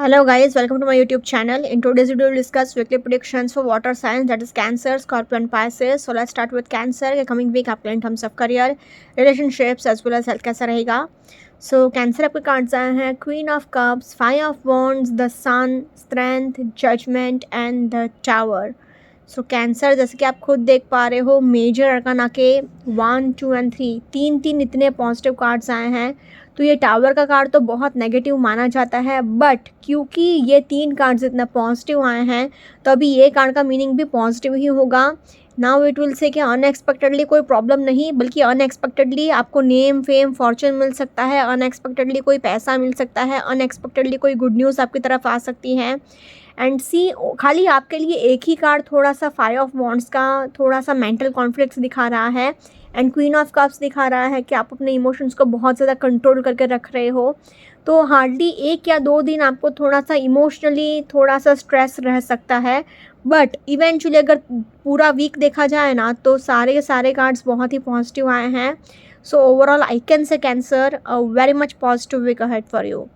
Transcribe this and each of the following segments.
Hello guys, welcome to my YouTube channel. In today's video, we'll discuss weekly predictions for water signs, that is Cancer, Scorpio and Pisces. So let's start with Cancer. The coming week आपके in terms of career, relationships as well as health कैसा रहेगा. So Cancer आपके cards आए हैं Queen of Cups, Five of Wands, the Sun, Strength, Judgment and the Tower. So cancer जैसे कि आप खुद देख पा रहे हो मेजर अरकाना के 1, 2 एंड 3 तीन इतने पॉजिटिव कार्ड्स आए हैं. तो ये टावर का कार्ड तो बहुत नेगेटिव माना जाता है, बट क्योंकि ये 3 कार्ड्स इतना पॉजिटिव आए हैं तो अभी ये कार्ड का मीनिंग भी पॉजिटिव ही होगा. नाउ इट विल से कि अनएक्सपेक्टेडली कोई प्रॉब्लम नहीं, बल्कि अनएक्सपेक्टेडली आपको नेम फेम फॉर्चून मिल सकता है, अनएक्सपेक्टेडली कोई पैसा मिल सकता है, अनएक्सपेक्टेडली कोई गुड न्यूज़ आपकी तरफ आ सकती है. एंड सी खाली आपके लिए एक ही कार्ड थोड़ा सा फाइव ऑफ वॉन्ड्स का थोड़ा सा मेंटल कॉन्फ्लिक्ट्स दिखा रहा है एंड क्वीन ऑफ कप्स दिखा रहा है कि आप अपने इमोशंस को बहुत ज़्यादा कंट्रोल करके रख रहे हो. तो हार्डली 1 या 2 दिन आपको थोड़ा सा इमोशनली थोड़ा सा स्ट्रेस रह सकता है, बट इवेंचुअली अगर पूरा वीक देखा जाए ना तो सारे कार्ड्स बहुत ही पॉजिटिव आए हैं. So overall I can say Cancer very much positive week ahead for you.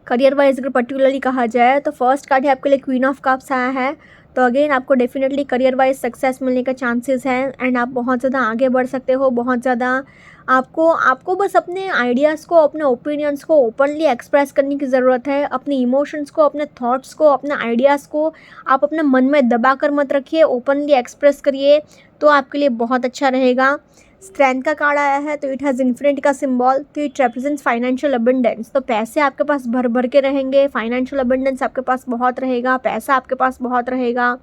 Career wise अगर पर्टिकुलरली कहा जाए तो फर्स्ट कार्ड है आपके लिए क्वीन ऑफ कप्स आया है. तो अगेन आपको डेफिनेटली करियर वाइज सक्सेस मिलने का चांसेस हैं एंड आप बहुत ज़्यादा आगे बढ़ सकते हो. बहुत ज़्यादा आपको बस अपने आइडियाज़ को, अपने ओपिनियंस को ओपनली एक्सप्रेस करने की ज़रूरत है. अपने इमोशंस को, अपने थॉट्स को, अपने आइडियाज़ को आप अपने मन में दबा कर मत रखिए, ओपनली एक्सप्रेस करिए तो आपके लिए बहुत अच्छा रहेगा. स्ट्रेंथ का कार्ड आया है तो इट हैज़ इन्फिनिटी का सिंबल, तो इट रिप्रेजेंट्स फाइनेंशियल अबंडेंस. तो पैसे आपके पास भर भर के रहेंगे, फाइनेंशियल अबंडेंस आपके पास बहुत रहेगा, पैसा आपके पास बहुत रहेगा.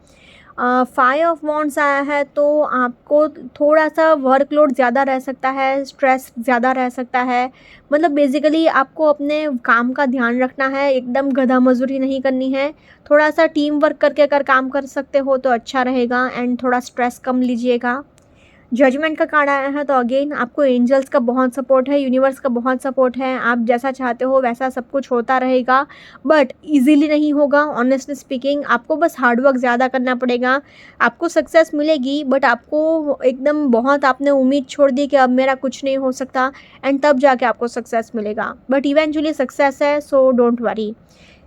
फाइव ऑफ वॉन्ड्स आया है तो आपको थोड़ा सा वर्कलोड ज़्यादा रह सकता है, स्ट्रेस ज़्यादा रह सकता है. मतलब बेसिकली आपको अपने काम का ध्यान रखना है, एकदम गधा मजदूरी नहीं करनी है. थोड़ा सा टीम वर्क करके अगर काम कर सकते हो तो अच्छा रहेगा एंड थोड़ा स्ट्रेस कम लीजिएगा. जजमेंट का कार्ड आया है तो अगेन आपको एंजल्स का बहुत सपोर्ट है, यूनिवर्स का बहुत सपोर्ट है. आप जैसा चाहते हो वैसा सब कुछ होता रहेगा, बट इजीली नहीं होगा. ऑनेस्टली स्पीकिंग आपको बस हार्डवर्क ज़्यादा करना पड़ेगा. आपको सक्सेस मिलेगी, बट आपको एकदम बहुत आपने उम्मीद छोड़ दी कि अब मेरा कुछ नहीं हो सकता एंड तब जाके आपको सक्सेस मिलेगा, बट इवेंचुअली सक्सेस है. So don't worry.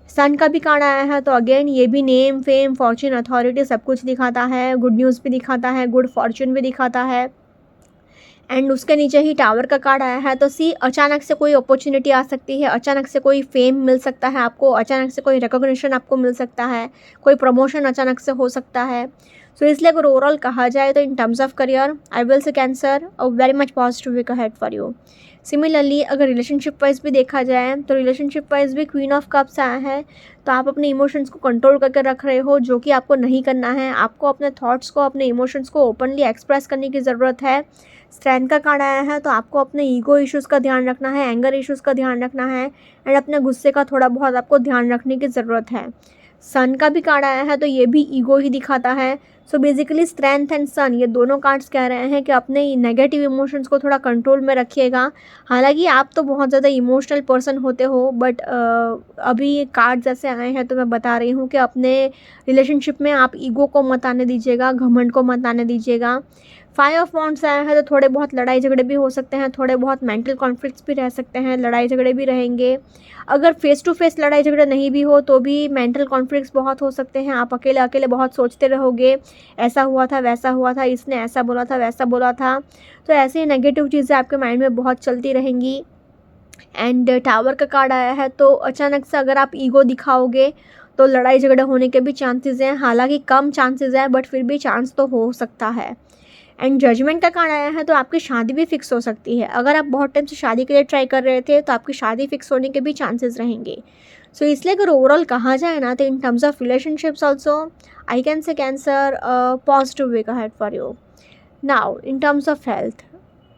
सन का भी कार्ड आया है तो अगेन ये भी नेम फेम फॉर्चून अथॉरिटी सब कुछ दिखाता है, गुड न्यूज़ भी दिखाता है, गुड फॉर्चून भी दिखाता है. एंड उसके नीचे ही टावर का कार्ड आया है तो सी अचानक से कोई अपॉर्चुनिटी आ सकती है, अचानक से कोई फेम मिल सकता है आपको, अचानक से कोई रिकॉग्निशन आपको मिल सकता है, कोई प्रमोशन अचानक से हो सकता है. सो इसलिए अगर ओवरऑल कहा जाए तो in terms of career I will say Cancer very much positive week ahead for you. Similarly अगर रिलेशनशिप वाइज भी देखा जाए तो रिलेशनशिप वाइज भी क्वीन ऑफ कप्स आया है तो आप अपने इमोशंस को कंट्रोल करके रख रहे हो, जो कि आपको नहीं करना है. आपको अपने थॉट्स को, अपने इमोशंस को ओपनली एक्सप्रेस करने की ज़रूरत है. स्ट्रेंथ का कार्ड आया है तो आपको अपने ईगो इश्यूज़ का ध्यान रखना है, एंगर इश्यूज़ का ध्यान रखना है एंड अपने गुस्से का थोड़ा बहुत आपको ध्यान रखने की ज़रूरत है. सन का भी कार्ड आया है तो ये भी ईगो ही दिखाता है. सो बेसिकली स्ट्रेंथ एंड सन ये दोनों कार्ड्स कह रहे हैं कि अपने नेगेटिव इमोशंस को थोड़ा कंट्रोल में रखिएगा. हालांकि आप तो बहुत ज़्यादा इमोशनल पर्सन होते हो, बट अभी कार्ड्स ऐसे आए हैं तो मैं बता रही हूँ कि अपने रिलेशनशिप में आप ईगो को मत आने दीजिएगा, घमंड को मत आने दीजिएगा. फाइव ऑफ वॉन्ड्स आया है तो थोड़े बहुत लड़ाई झगड़े भी हो सकते हैं, थोड़े बहुत मेंटल कॉन्फ्लिक्ट्स भी रह सकते हैं, लड़ाई झगड़े भी रहेंगे. अगर फेस टू फेस लड़ाई झगड़े नहीं भी हो तो भी मेंटल कॉन्फ्लिक्ट्स बहुत हो सकते हैं. आप अकेले अकेले बहुत सोचते रहोगे, ऐसा हुआ था, वैसा हुआ था, इसने ऐसा बोला था, वैसा बोला था. तो ऐसी नेगेटिव चीज़ें आपके माइंड में बहुत चलती रहेंगी. एंड टावर का कार्ड आया है तो अचानक से अगर आप ईगो दिखाओगे तो लड़ाई झगड़े होने के भी चांसेस हैं. हालांकि कम चांसेस हैं, बट फिर भी चांस तो हो सकता है. एंड जजमेंट का कार्ड आया है तो आपकी शादी भी फिक्स हो सकती है. अगर आप बहुत टाइम से शादी के लिए ट्राई कर रहे थे तो आपकी शादी फिक्स होने के भी चांसेस रहेंगे. सो इसलिए अगर ओवरऑल कहा जाए ना तो in terms of relationships also I can say Cancer positive week ahead for you. Now in terms of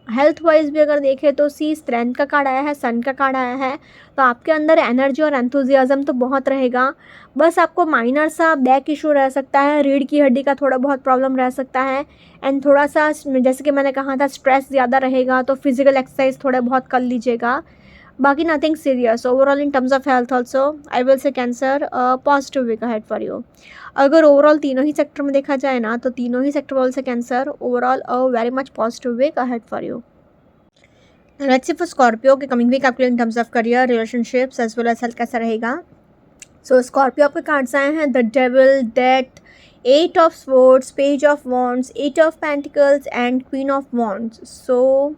health wise भी अगर देखें तो सी स्ट्रेंथ का कार्ड आया है, सन का कार्ड आया है तो आपके अंदर एनर्जी और एंथुजियाज्म तो बहुत रहेगा. बस आपको माइनर सा बैक इशू रह सकता है, रीढ़ की हड्डी का थोड़ा बहुत प्रॉब्लम रह सकता है एंड थोड़ा सा जैसे कि मैंने कहा था स्ट्रेस ज़्यादा रहेगा तो फिजिकल एक्सरसाइज थोड़े बहुत कर लीजिएगा. बाकी nothing serious. Overall in terms of health also I will say Cancer positive week ahead for you. अगर ओवरऑल तीनों ही सेक्टर में देखा जाए ना तो तीनों ही सेक्टर वाले से Cancer overall very much positive week ahead for you. Let's see for Scorpio के कमिंग वीक आपके in terms of career, relationships as well as health कैसा रहेगा. सो स्कॉर्पियो आपके कार्ड्स आए हैं the devil, death, 8 of swords, page of wands, 8 of pentacles and queen of wands. So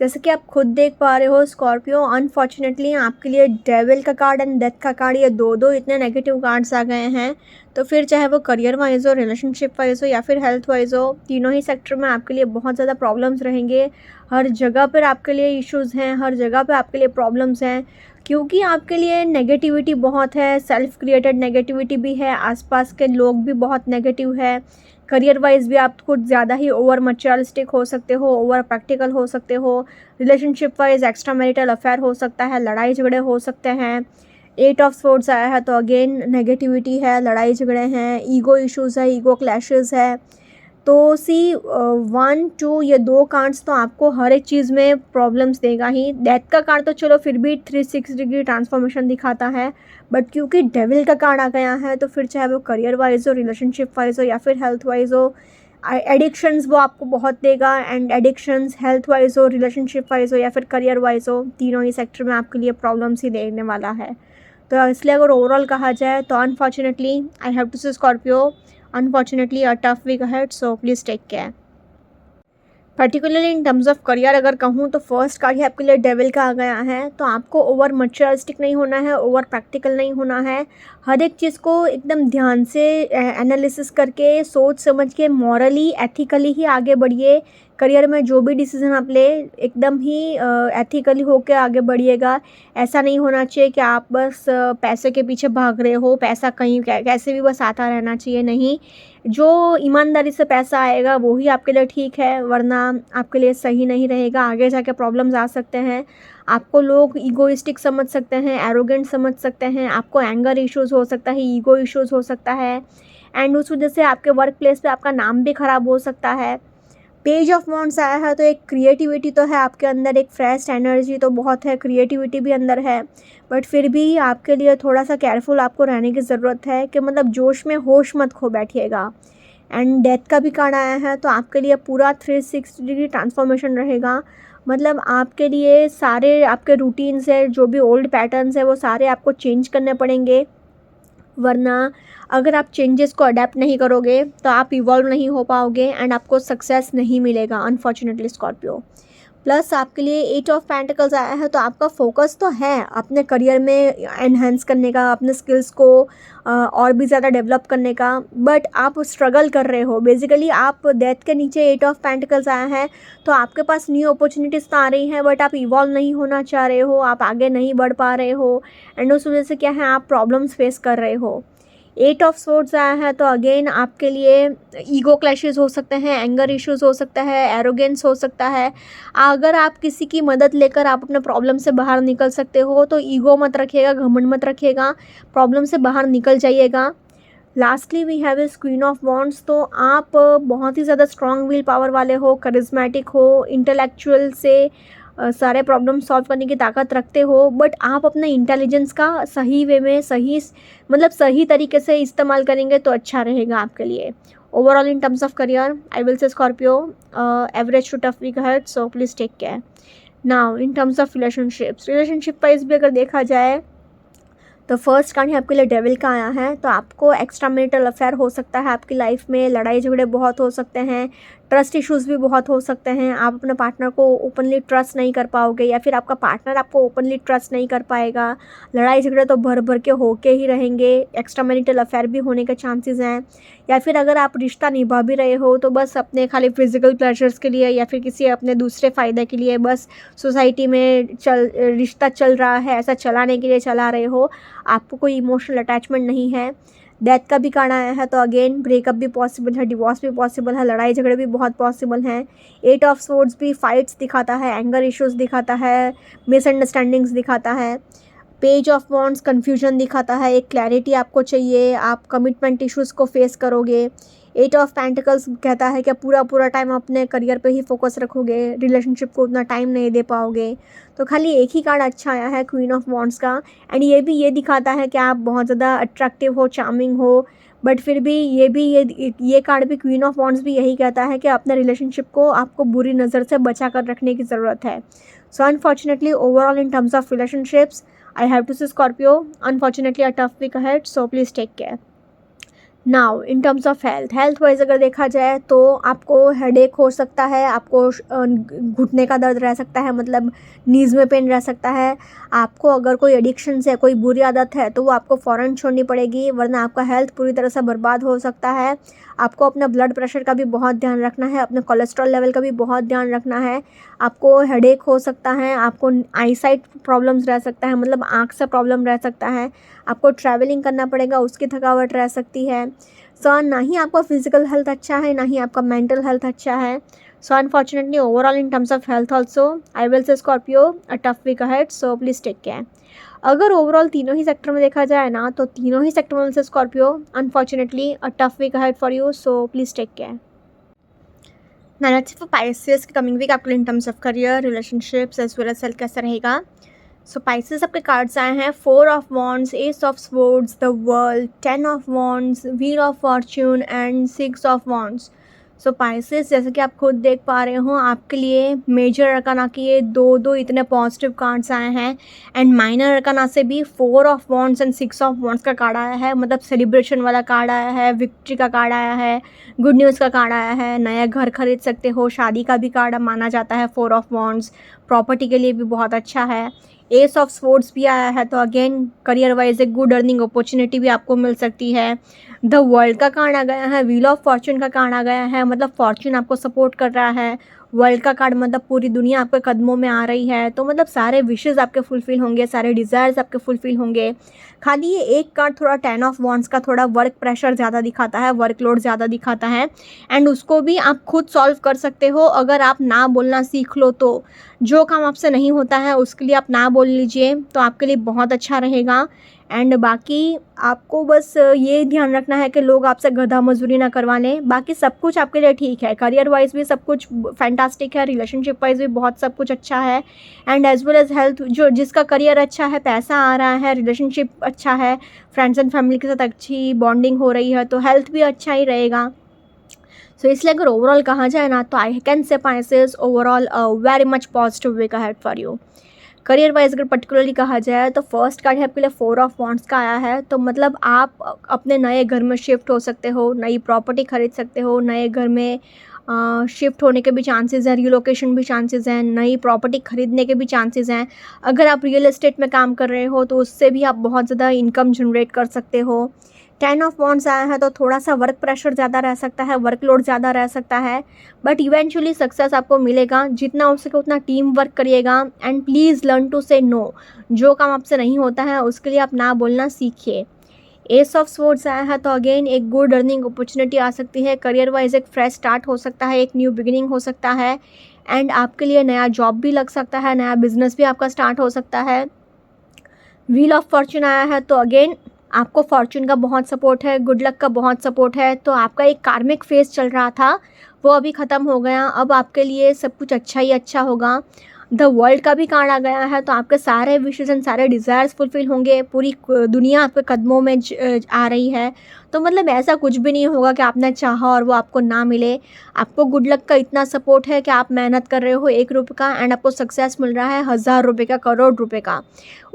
जैसे कि आप खुद देख पा रहे हो स्कॉर्पियो, अनफॉर्चुनेटली आपके लिए डेविल का कार्ड एंड डेथ का कार्ड, ये दो इतने नेगेटिव कार्ड्स आ गए हैं। तो फिर चाहे वो करियर वाइज हो, रिलेशनशिप वाइज हो या फिर हेल्थ वाइज हो, तीनों ही सेक्टर में आपके लिए बहुत ज़्यादा प्रॉब्लम्स रहेंगे। हर जगह पर आपके लिए इश्यूज़ हैं, हर जगह पर आपके लिए प्रॉब्लम्स हैं, क्योंकि आपके लिए नेगेटिविटी बहुत है, सेल्फ क्रिएटेड नेगेटिविटी भी है, आसपास के लोग भी बहुत नेगेटिव है। करियर वाइज भी आप कुछ ज़्यादा ही ओवर मटेरियलिस्टिक हो सकते हो, ओवर प्रैक्टिकल हो सकते हो। Relationship wise extra marital affair हो सकता है, लड़ाई झगड़े हो सकते हैं। 8 ऑफ स्वॉर्ड्स आया है तो अगेन नेगेटिविटी है, लड़ाई झगड़े हैं, ईगो इश्यूज़ है, ईगो क्लैशेस है। तो सी 1 2 ये 2 कार्ड्स तो आपको हर एक चीज़ में प्रॉब्लम्स देगा ही। डेथ का कार्ड तो चलो फिर भी 360 डिग्री ट्रांसफॉर्मेशन दिखाता है, बट क्योंकि डेविल का कार्ड आ गया है तो फिर चाहे वो करियर वाइज हो, रिलेशनशिप वाइज हो या फिर हेल्थ वाइज हो, एडिक्शंस वो आपको बहुत देगा। एंड एडिक्शंस हेल्थ वाइज हो, रिलेशनशिप वाइज हो या फिर करियर वाइज हो, तीनों ही सेक्टर में आपके लिए प्रॉब्लम्स ही देने वाला है। तो इसलिए अगर ओवरऑल कहा जाए तो unfortunately I have to say Scorpio, unfortunately a tough week ahead, so please take care. Particularly in terms of career अगर कहूँ तो फर्स्ट कार्ड ही आपके लिए डेविल का आ गया है। तो आपको ओवर मटेरियलिस्टिक नहीं होना है, ओवर प्रैक्टिकल नहीं होना है। हर एक चीज़ को एकदम ध्यान से एनालिसिस करके, सोच समझ के, मॉरली एथिकली ही आगे बढ़िए। करियर में जो भी डिसीजन आप ले एकदम ही एथिकली होकर आगे बढ़िएगा। ऐसा नहीं होना चाहिए कि आप बस पैसे के पीछे भाग रहे हो, पैसा कहीं कैसे भी बस आता रहना चाहिए, नहीं। जो ईमानदारी से पैसा आएगा वो ही आपके लिए ठीक है, वरना आपके लिए सही नहीं रहेगा, आगे जाके प्रॉब्लम्स आ सकते हैं। आपको लोग ईगोइस्टिक समझ सकते हैं, एरोगेंट समझ सकते हैं, आपको एंगर इश्यूज़ हो सकता है, ईगो इश्यूज़ हो सकता है, एंड उस वजह से आपके वर्क प्लेस पे आपका नाम भी ख़राब हो सकता है। पेज ऑफ वॉन्ड्स आया है तो एक क्रिएटिविटी तो है आपके अंदर, एक फ्रेश एनर्जी तो बहुत है, क्रिएटिविटी भी अंदर है, बट फिर भी आपके लिए थोड़ा सा केयरफुल आपको रहने की ज़रूरत है कि मतलब जोश में होश मत खो बैठिएगा। एंड डेथ का भी कार्ड आया है तो आपके लिए पूरा 360 डिग्री ट्रांसफॉर्मेशन रहेगा। मतलब आपके लिए सारे आपके रूटीन्स है, जो भी ओल्ड पैटर्न्स है वो सारे आपको चेंज करने पड़ेंगे, वरना अगर आप चेंजेस को अडेप्ट नहीं करोगे तो आप इवॉल्व नहीं हो पाओगे एंड आपको सक्सेस नहीं मिलेगा अनफॉर्चुनेटली स्कॉर्पियो। प्लस आपके लिए 8 ऑफ पेंटिकल्स आया है तो आपका फोकस तो है अपने करियर में एनहेंस करने का, अपने स्किल्स को और भी ज़्यादा डेवलप करने का, बट आप स्ट्रगल कर रहे हो। बेसिकली आप डेथ के नीचे 8 ऑफ पेंटिकल्स आया है तो आपके पास न्यू अपॉर्चुनिटीज़ तो आ रही हैं, बट आप इवॉल्व नहीं होना चाह रहे हो, आप आगे नहीं बढ़ पा रहे हो, एंड उस वजह से क्या है आप प्रॉब्लम्स फेस कर रहे हो। 8 ऑफ स्वॉर्ड्स आया है तो अगेन आपके लिए ईगो क्लैशेस हो सकते हैं, एंगर इश्यूज़ हो सकता है, एरोगेंस हो सकता है। अगर आप किसी की मदद लेकर आप अपने प्रॉब्लम से बाहर निकल सकते हो तो ईगो मत रखिएगा, घमंड मत रखिएगा, प्रॉब्लम से बाहर निकल जाइएगा। Lastly we have is queen of wands. तो आप बहुत ही ज़्यादा स्ट्रॉन्ग विल पावर वाले हो, करिज्मेटिक हो, इंटेलेक्चुअल से सारे प्रॉब्लम सॉल्व करने की ताकत रखते हो, बट आप अपने इंटेलिजेंस का सही वे में मतलब सही तरीके से इस्तेमाल करेंगे तो अच्छा रहेगा आपके लिए। Overall in terms of career I will say Scorpio average to tough week ahead, so please take care. Now in terms of relationship wise भी अगर देखा जाए तो फर्स्ट कार्ड आपके लिए डेविल का आया है तो आपको एक्स्ट्रा मैरिटल अफेयर हो सकता है आपकी लाइफ में, लड़ाई झगड़े बहुत हो सकते हैं, ट्रस्ट इश्यूज़ भी बहुत हो सकते हैं, आप अपने पार्टनर को ओपनली ट्रस्ट नहीं कर पाओगे या फिर आपका पार्टनर आपको ओपनली ट्रस्ट नहीं कर पाएगा, लड़ाई झगड़े तो भर भर के होके ही रहेंगे, एक्स्ट्रा मैरिटल अफेयर भी होने के चांसेस हैं, या फिर अगर आप रिश्ता निभा भी रहे हो तो बस अपने खाली फिजिकल प्लेजर्स के लिए या फिर किसी अपने दूसरे फ़ायदे के लिए बस सोसाइटी में रिश्ता चल रहा है ऐसा चलाने के लिए चला रहे हो, आपको कोई इमोशनल अटैचमेंट नहीं है। डेथ का भी कार्ड आया है तो अगेन ब्रेकअप भी पॉसिबल है, डिवोर्स भी पॉसिबल है, लड़ाई झगड़े भी बहुत पॉसिबल हैं। 8 ऑफ स्वॉर्ड्स भी फाइट्स दिखाता है, एंगर इश्यूज़ दिखाता है, मिसअंडरस्टैंडिंग्स दिखाता है। पेज ऑफ वॉन्ड्स कन्फ्यूजन दिखाता है, एक क्लैरिटी आपको चाहिए, आप कमिटमेंट इश्यूज़ को फेस करोगे। 8 ऑफ पेंटिकल्स कहता है कि पूरा टाइम अपने करियर पे ही फोकस रखोगे, रिलेशनशिप को उतना टाइम नहीं दे पाओगे। तो खाली एक ही कार्ड अच्छा आया है क्वीन ऑफ वॉन्ड्स का, एंड ये दिखाता है कि आप बहुत ज़्यादा अट्रैक्टिव हो, चार्मिंग हो, बट फिर भी ये कार्ड भी क्वीन ऑफ वॉन्ड्स भी यही कहता है कि अपने रिलेशनशिप को आपको बुरी नज़र से बचा कर रखने की ज़रूरत है। So unfortunately overall in terms of relationships I have to say Scorpio, unfortunately a tough week ahead, so please take care. Now in terms of health wise अगर देखा जाए तो आपको हेडेक हो सकता है, आपको घुटने का दर्द रह सकता है, मतलब नीज़ में पेन रह सकता है। आपको अगर कोई एडिक्शन से कोई बुरी आदत है तो वो आपको फ़ौरन छोड़नी पड़ेगी, वरना आपका हेल्थ पूरी तरह से बर्बाद हो सकता है। आपको अपना ब्लड प्रेशर का भी बहुत ध्यान रखना है, अपने कोलेस्ट्रॉल लेवल का भी बहुत ध्यान रखना है। आपको हेडेक हो सकता है, आपको आईसाइट प्रॉब्लम्स रह सकता है, मतलब आँख से प्रॉब्लम रह सकता है। आपको ट्रैवलिंग करना पड़ेगा, उसकी थकावट रह सकती है। सो ना ही आपका फिजिकल हेल्थ अच्छा है, ना ही आपका मेंटल हेल्थ अच्छा है। So unfortunately overall in terms of health also I will say Scorpio a tough week ahead, so please take care. अगर ओवरऑल तीनों ही सेक्टर में देखा जाए ना, तो तीनों ही सेक्टर में से Scorpio unfortunately a tough week ahead for you, so please take care. ना लेट्स सी फॉर पाइसेस की कमिंग वीक आपके in terms of career, relationships as well as health कैसा रहेगा। सो पाइसेस आपके कार्ड्स आए हैं 4 of wands, ace of swords, the world, 10 of wands, wheel of fortune and 6 of wands. So Pisces जैसे कि आप खुद देख पा रहे हो, आपके लिए मेजर अरकाना के ये दो इतने पॉजिटिव कार्ड्स आए हैं, एंड माइनर अरकाना से भी 4 of wands and 6 of wands का कार्ड आया है। मतलब सेलिब्रेशन वाला कार्ड आया है, विक्ट्री का कार्ड आया है, गुड न्यूज़ का कार्ड आया है, नया घर खरीद सकते हो, शादी का भी कार्ड माना जाता है 4 ऑफ वॉन्ड्स, प्रॉपर्टी के लिए भी बहुत अच्छा है। एस ऑफ स्वॉर्ड्स भी आया है, तो अगेन करियर वाइज एक गुड अर्निंग अपॉर्चुनिटी भी आपको मिल सकती है। द वर्ल्ड का कार्ड आ गया है, व्हील ऑफ फॉर्च्यून का कार्ड आ गया है, मतलब फॉर्च्यून आपको सपोर्ट कर रहा है। वर्ल्ड का कार्ड मतलब पूरी दुनिया आपके कदमों में आ रही है, तो मतलब सारे विशेज़ आपके फुलफ़िल होंगे, सारे डिज़ायर्स आपके फुलफ़िल होंगे। खाली ये एक कार्ड थोड़ा 10 ऑफ वॉन्ड्स का थोड़ा वर्क प्रेशर ज़्यादा दिखाता है, वर्कलोड ज़्यादा दिखाता है, एंड उसको भी आप खुद सॉल्व कर सकते हो अगर आप ना बोलना सीख लो तो। जो काम आपसे नहीं होता है उसके लिए आप ना बोल लीजिए, तो आपके लिए बहुत अच्छा रहेगा। एंड बाकी आपको बस ये ध्यान रखना है कि लोग आपसे गधा मजदूरी ना करवा लें, बाकी सब कुछ आपके लिए ठीक है। करियर वाइज भी सब कुछ फैंटास्टिक है, रिलेशनशिप वाइज भी बहुत सब कुछ अच्छा है, and as well as health, जो जिसका करियर अच्छा है, पैसा आ रहा है, रिलेशनशिप अच्छा है, फ्रेंड्स एंड फैमिली के साथ अच्छी बॉन्डिंग हो रही है, तो हेल्थ भी अच्छा ही रहेगा। सो इसलिए अगर ओवरऑल कहा जाए ना, तो I can say Pisces overall very much positive week ahead for you. Career wise अगर पर्टिकुलरली कहा जाए तो फर्स्ट कार्ड है आपके लिए 4 ऑफ वॉन्ड्स का आया है, तो मतलब आप अपने नए घर में शिफ्ट हो सकते हो, नई प्रॉपर्टी खरीद सकते हो, नए घर में शिफ्ट होने के भी चांसेस हैं, रिलोकेशन भी चांसेस हैं, नई प्रॉपर्टी खरीदने के भी चांसेस हैं। अगर आप रियल एस्टेट में काम कर रहे हो तो उससे भी आप बहुत ज़्यादा इनकम जनरेट कर सकते हो। 10 ऑफ वॉन्ड्स आया है, तो थोड़ा सा वर्क प्रेशर ज़्यादा रह सकता है, वर्कलोड ज़्यादा रह सकता है, बट इवेंचुअली सक्सेस आपको मिलेगा। जितना हो सके उतना टीम वर्क करिएगा, एंड प्लीज़ लर्न टू से नो। जो काम आपसे नहीं होता है उसके लिए आप ना बोलना सीखिए। एस ऑफ स्वॉर्ड्स आया है, तो अगेन एक गुड अर्निंग अपॉर्चुनिटी आ सकती है। करियर वाइज एक फ्रेश स्टार्ट हो सकता है, एक न्यू बिगिनिंग हो सकता है, एंड आपके लिए नया जॉब भी लग सकता है, नया बिजनेस भी आपका स्टार्ट हो सकता है। व्हील ऑफ फॉर्च्यून आया है, तो अगेन आपको फॉर्च्यून का बहुत सपोर्ट है, गुड लक का बहुत सपोर्ट है, तो आपका एक कार्मिक फेज चल रहा था वो अभी ख़त्म हो गया, अब आपके लिए सब कुछ अच्छा ही अच्छा होगा। द वर्ल्ड का भी कार्ड आ गया है, तो आपके सारे विशेज़ एंड सारे डिज़ायर्स फुलफ़िल होंगे, पूरी दुनिया आपके कदमों में आ रही है, तो मतलब ऐसा कुछ भी नहीं होगा कि आपने चाहा और वो आपको ना मिले। आपको गुड लक का इतना सपोर्ट है कि आप मेहनत कर रहे हो 1 रुपये का, एंड आपको सक्सेस मिल रहा है 1000 रुपये का, करोड़ रुपये का।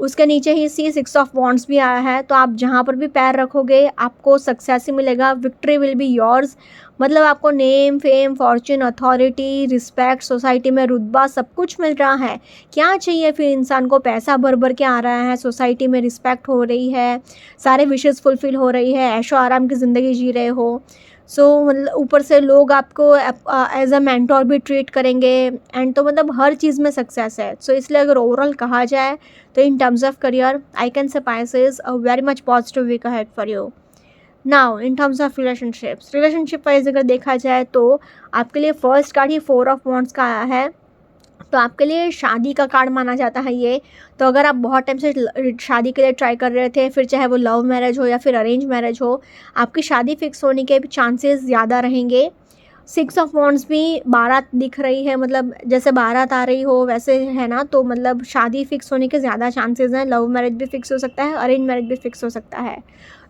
उसके नीचे ही 6 ऑफ वॉन्ड्स भी आया है, तो आप जहाँ पर भी पैर रखोगे आपको सक्सेस ही मिलेगा, विक्ट्री विल बी योर्स। मतलब आपको name, fame, Fortune, authority, respect, society में रुतबा सब कुछ मिल रहा है। क्या चाहिए फिर इंसान को, पैसा भर भर के आ रहा है, सोसाइटी में रिस्पेक्ट हो रही है, सारे विशेज़ फुलफ़िल हो रही है, ऐशो आराम की ज़िंदगी जी रहे हो। सो मतलब ऊपर से लोग आपको एज अ मेंटोर भी ट्रीट करेंगे, एंड तो मतलब हर चीज़ में सक्सेस है। सो इसलिए अगर ओवरऑल कहा जाए तो in terms of career I can say Pisces a very much positive week ahead for you. Now in terms of relationship wise अगर देखा जाए तो आपके लिए फर्स्ट कार्ड ही 4 ऑफ वॉन्ड्स का आया है, तो आपके लिए शादी का कार्ड माना जाता है ये। तो अगर आप बहुत टाइम से शादी के लिए ट्राई कर रहे थे, फिर चाहे वो लव मैरिज हो या फिर अरेंज मैरिज हो, आपकी शादी फिक्स होने के भी चांसेस ज़्यादा रहेंगे। 6 ऑफ वॉन्ड्स भी बारात दिख रही है, मतलब जैसे बारात आ रही हो वैसे है ना, तो मतलब शादी फिक्स होने के ज़्यादा चांसेस हैं। लव मैरिज भी फिक्स हो सकता है, अरेंज मैरिज भी फिक्स हो सकता है।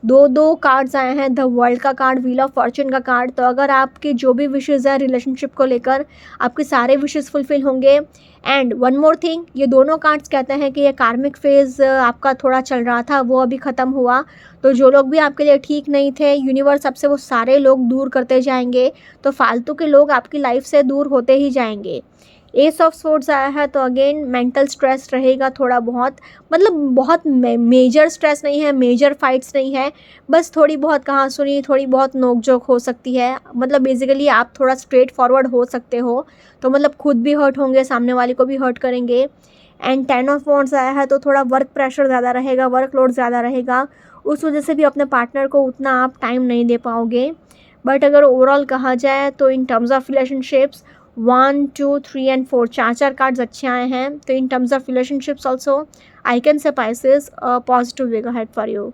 दो कार्ड्स आए हैं, द वर्ल्ड का कार्ड, व्हील ऑफ फॉर्चून का कार्ड। तो अगर आपकी जो भी विशेज़ है रिलेशनशिप को लेकर, आपके सारे विशेज़ फुलफिल होंगे। एंड वन मोर थिंग, ये दोनों कार्ड्स कहते हैं कि ये कार्मिक फेज़ आपका थोड़ा चल रहा था, वो अभी ख़त्म हुआ। तो जो लोग भी आपके लिए ठीक नहीं थे, यूनिवर्स आपसे वो सारे लोग दूर करते जाएंगे। तो फालतू के लोग आपकी लाइफ से दूर होते ही जाएंगे। एस ऑफ स्वॉर्ड्स आया है, तो अगेन मेंटल स्ट्रेस रहेगा थोड़ा बहुत, मतलब बहुत मेजर स्ट्रेस नहीं है, मेजर फाइट्स नहीं है, बस थोड़ी बहुत कहाँ सुनी, थोड़ी बहुत नोक-झोंक हो सकती है। मतलब बेसिकली आप थोड़ा स्ट्रेट फॉरवर्ड हो सकते हो, तो मतलब खुद भी हर्ट होंगे, सामने वाले को भी हर्ट करेंगे। एंड 10 ऑफ वॉन्ड्स आया है, तो थोड़ा वर्क प्रेशर ज़्यादा रहेगा, वर्कलोड ज़्यादा रहेगा, उस वजह से भी अपने पार्टनर को उतना आप टाइम नहीं दे पाओगे। बट अगर ओवरऑल कहा जाए तो in terms of relationships 1, 2, 3 and 4 चार कार्ड्स अच्छे आए हैं। तो in terms of relationships also I can say Pisces positive way ahead for you.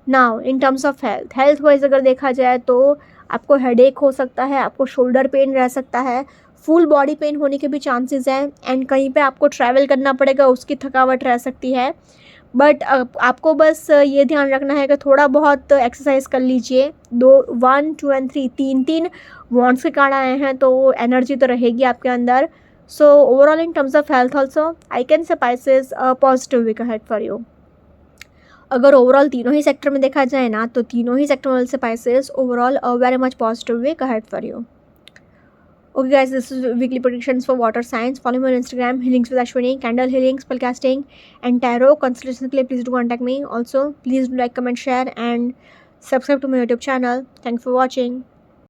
Now in terms of health wise अगर देखा जाए तो आपको हेडेक हो सकता है, आपको शोल्डर पेन रह सकता है, फुल बॉडी पेन होने के भी चांसेस हैं। एंड कहीं पे आपको ट्रैवल करना पड़ेगा, उसकी थकावट रह सकती है। बट आपको बस ये ध्यान रखना है कि थोड़ा बहुत एक्सरसाइज कर लीजिए। 1, 2 एंड 3 तीन वॉन्ड्स के कार्ड आए हैं, तो एनर्जी तो रहेगी आपके अंदर। So overall in terms of health also I can say Pisces positive week ahead for you. अगर ओवरऑल तीनों ही सेक्टर में देखा जाए ना, तो तीनों ही सेक्टर वाले से Pisces overall very much positive week ahead for you. Okay guys, this is weekly predictions for water signs. Follow me on Instagram, Healings with Ashwini, candle healing, spellcasting and tarot consultation के लिए please do contact me. Also, please do like, comment, share and subscribe to my YouTube channel. Thanks for watching.